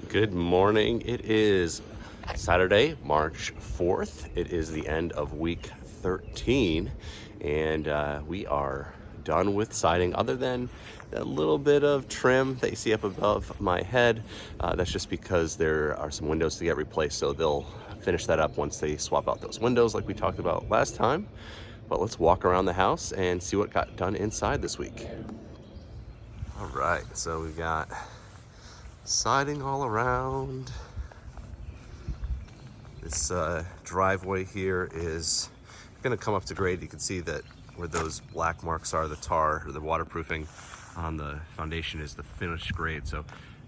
Good morning. It is Saturday, March 4th. It is the end of week 13, and we are done with siding other than that little bit of trim that you see up above my head. That's just because there are some windows to get replaced, so they'll finish that up once they swap out those windows like we talked about last time. But let's walk around the house and see what got done inside this week. All right, so we got siding all around. This driveway here is going to come up to grade. You can see that where those black marks are, the tar or the waterproofing on the foundation is the finished grade. So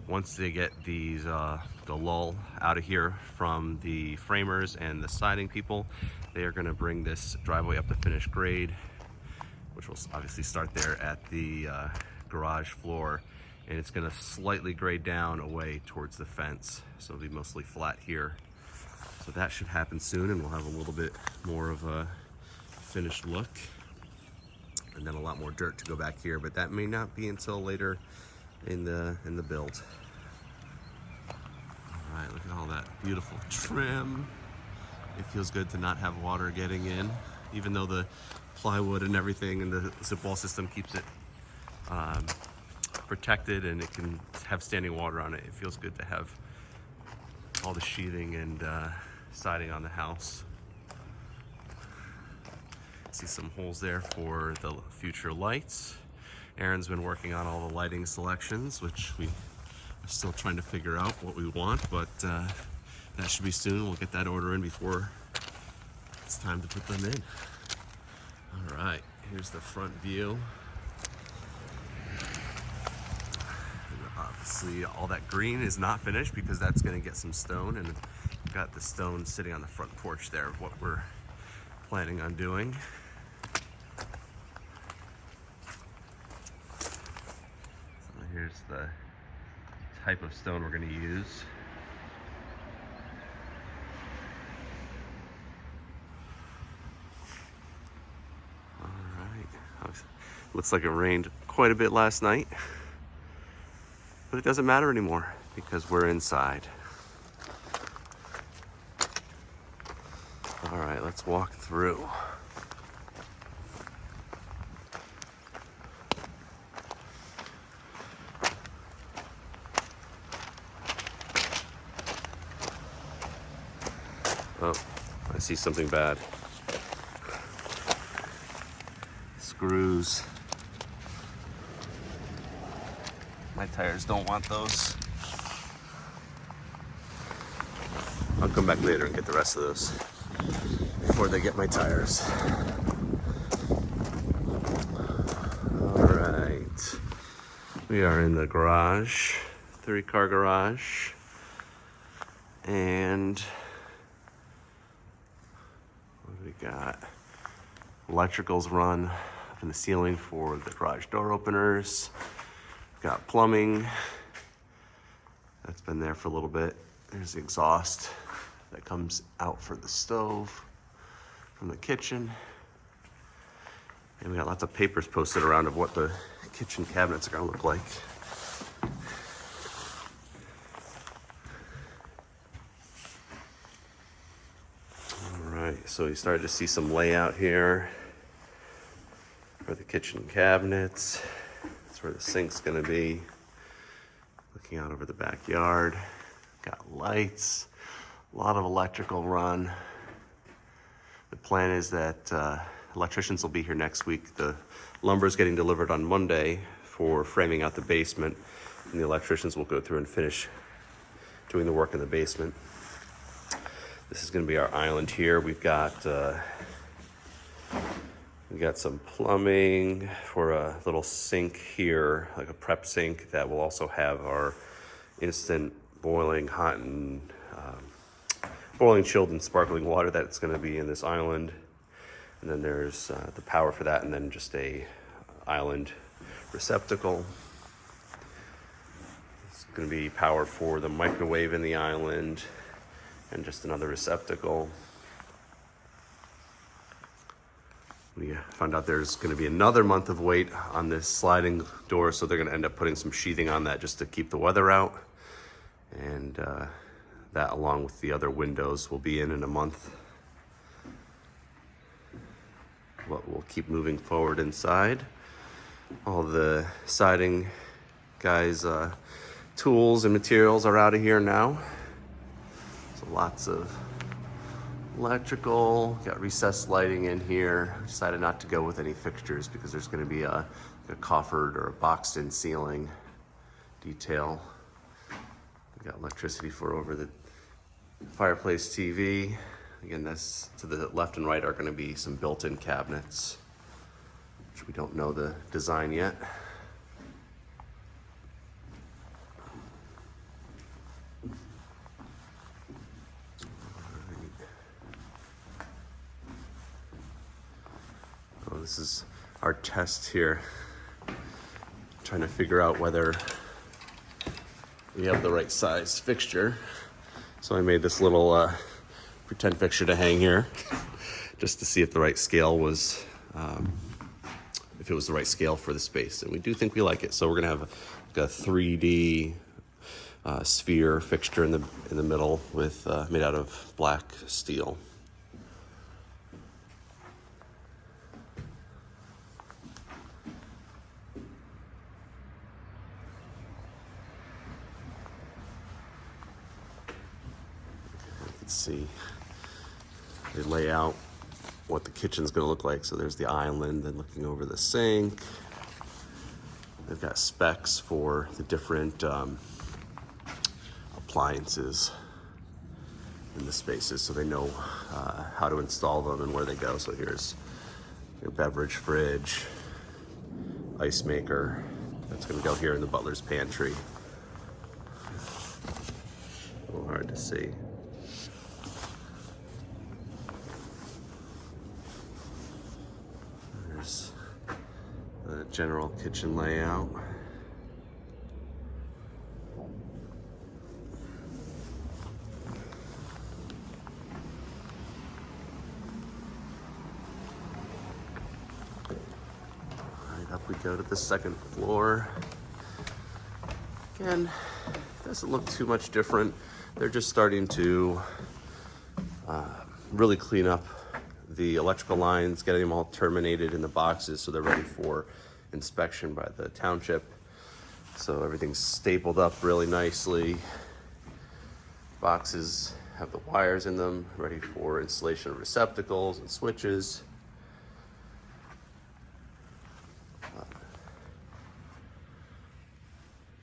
once they get these the lull out of here from the framers and the siding people, they are going to bring this driveway up to finished grade, which will obviously start there at the garage floor, and it's going to slightly grade down away towards the fence, so it'll be mostly flat here. So that should happen soon, and we'll have a little bit more of a finished look, and then a lot more dirt to go back here, but that may not be until later in the build. All right, look at all that beautiful trim. It feels good to not have water getting in, even though the plywood and everything and the zip wall system keeps it protected and it can have standing water on it. It feels good to have all the sheathing and siding on the house. See some holes there for the future lights. Aaron's been working on all the lighting selections, which we are still trying to figure out what we want, but that should be soon. We'll get that order in before it's time to put them in. All right, here's the front view. Obviously, all that green is not finished because that's going to get some stone, and we've got the stone sitting on the front porch there of what we're planning on doing. So here's the type of stone we're going to use. All right. Looks like it rained quite a bit last night. But it doesn't matter anymore because we're inside. All right, let's walk through. Oh, I see something bad. Screws. My tires don't want those. I'll come back later and get the rest of those before they get my tires. All right. We are in the garage, 3-car garage. And what do we got? Electricals run up in the ceiling for the garage door openers. Got plumbing, that's been there for a little bit. There's the exhaust that comes out for the stove from the kitchen. And we got lots of papers posted around of what the kitchen cabinets are gonna look like. All right, so you started to see some layout here for the kitchen cabinets. Where the sink's gonna be. Looking out over the backyard. Got lights, a lot of electrical run. The plan is that electricians will be here next week. The lumber is getting delivered on Monday for framing out the basement, and the electricians will go through and finish doing the work in the basement. This is gonna be our island here. We've got some plumbing for a little sink here, like a prep sink that will also have our instant boiling hot and boiling, chilled, and sparkling water that's going to be in this island. And then there's the power for that, and then just a island receptacle. It's going to be power for the microwave in the island, and just another receptacle. We found out there's going to be another month of wait on this sliding door, so they're going to end up putting some sheathing on that just to keep the weather out. And that, along with the other windows, will be in a month. But we'll keep moving forward inside. All the siding guys' tools and materials are out of here now. So lots of electrical, got recessed lighting in here. I decided not to go with any fixtures because there's going to be a coffered or a boxed in ceiling detail. We got electricity for over the fireplace TV. Again, that's to the left and right are going to be some built-in cabinets, which we don't know the design yet. Oh, this is our test here. Trying to figure out whether we have the right size fixture. So I made this little pretend fixture to hang here just to see if the right scale was, if it was the right scale for the space. And we do think we like it. So we're gonna have a 3D sphere fixture in the middle with made out of black steel. See they lay out what the kitchen's going to look like. So there's the island and looking over the sink. They've got specs for the different appliances in the spaces, so they know how to install them and where they go. So here's your beverage fridge, ice maker. That's going to go here in the butler's pantry. A little hard to see. There's the general kitchen layout. Right, up we go to the second floor. Again, doesn't look too much different. They're just starting to really clean up the electrical lines, getting them all terminated in the boxes so they're ready for inspection by the township. So everything's stapled up really nicely. Boxes have the wires in them, ready for installation of receptacles and switches.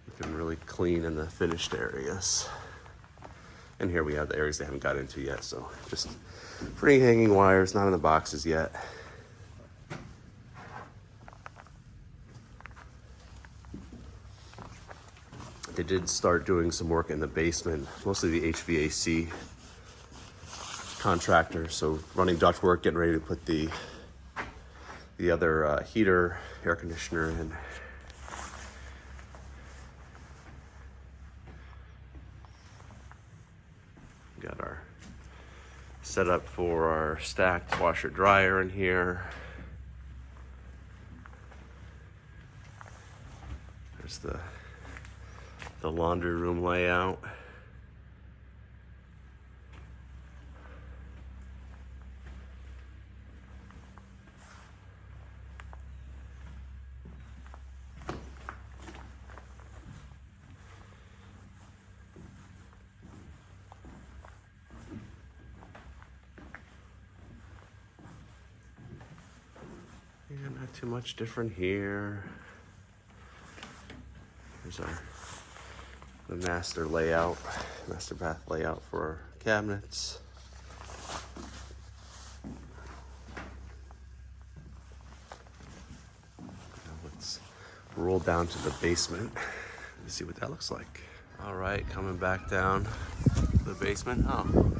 Looking really clean in the finished areas. And here we have the areas they haven't got into yet, so just free hanging wires, not in the boxes yet. They did start doing some work in the basement, mostly the HVAC contractor. So running ductwork, getting ready to put the other heater, air conditioner in. Got our setup for our stacked washer dryer in here. There's the laundry room layout. Yeah, not too much different here. Here's the master layout, master bath layout for our cabinets. Now let's roll down to the basement and see what that looks like. All right, coming back down to the basement. Oh,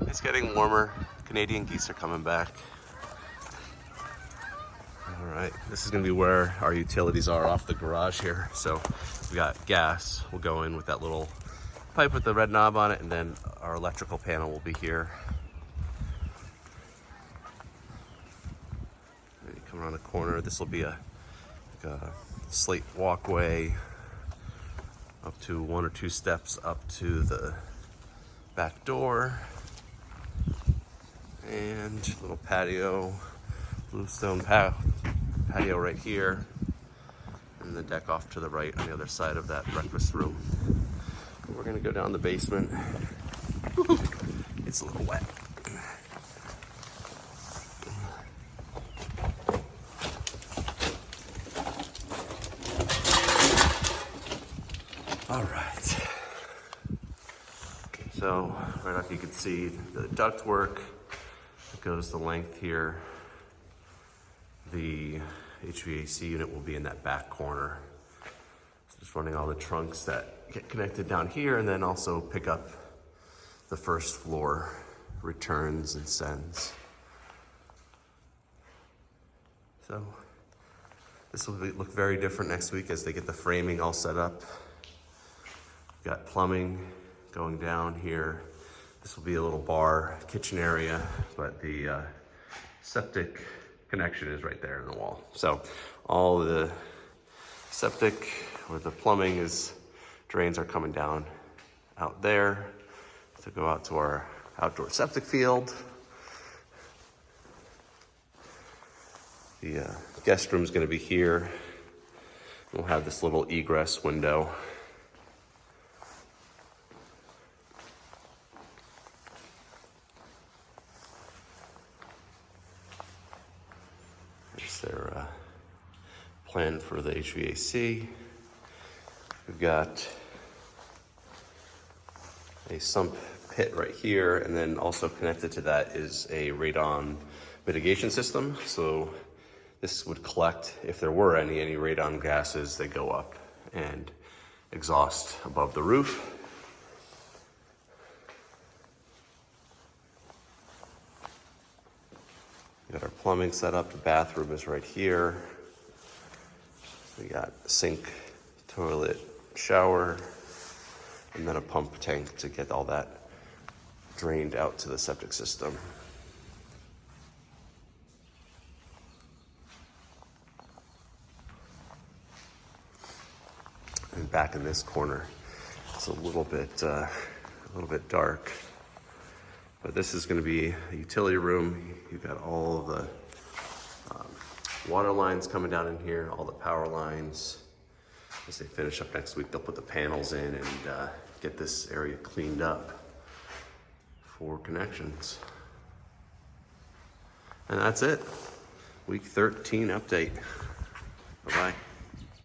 it's getting warmer. Canadian geese are coming back. All right, this is gonna be where our utilities are off the garage here. So we got gas, we'll go in with that little pipe with the red knob on it, and then our electrical panel will be here. And come around the corner, this will be a slate walkway up to 1 or 2 steps up to the back door. And little patio, bluestone patio right here. And the deck off to the right on the other side of that breakfast room. We're gonna go down the basement. It's a little wet. All right. So right up you can see the ductwork. It goes the length here. The HVAC unit will be in that back corner. So just running all the trunks that get connected down here, and then also pick up the first floor returns and sends. So this will look very different next week as they get the framing all set up. We've got plumbing going down here. This will be a little bar kitchen area, but the septic connection is right there in the wall. So all the septic or the plumbing drains are coming down out there to go out to our outdoor septic field. The guest room is going to be here. We'll have this little egress window. There's their plan for the HVAC. We've got a sump pit right here, and then also connected to that is a radon mitigation system. So this would collect, if there were any radon gases that go up and exhaust above the roof. We got our plumbing set up. The bathroom is right here. We got sink, toilet, shower, and then a pump tank to get all that drained out to the septic system. And back in this corner, it's a little bit dark, but this is going to be a utility room. You've got all of the water lines coming down in here, all the power lines. As they finish up next week, they'll put the panels in and get this area cleaned up for connections. And that's it. Week 13 update. Bye-bye.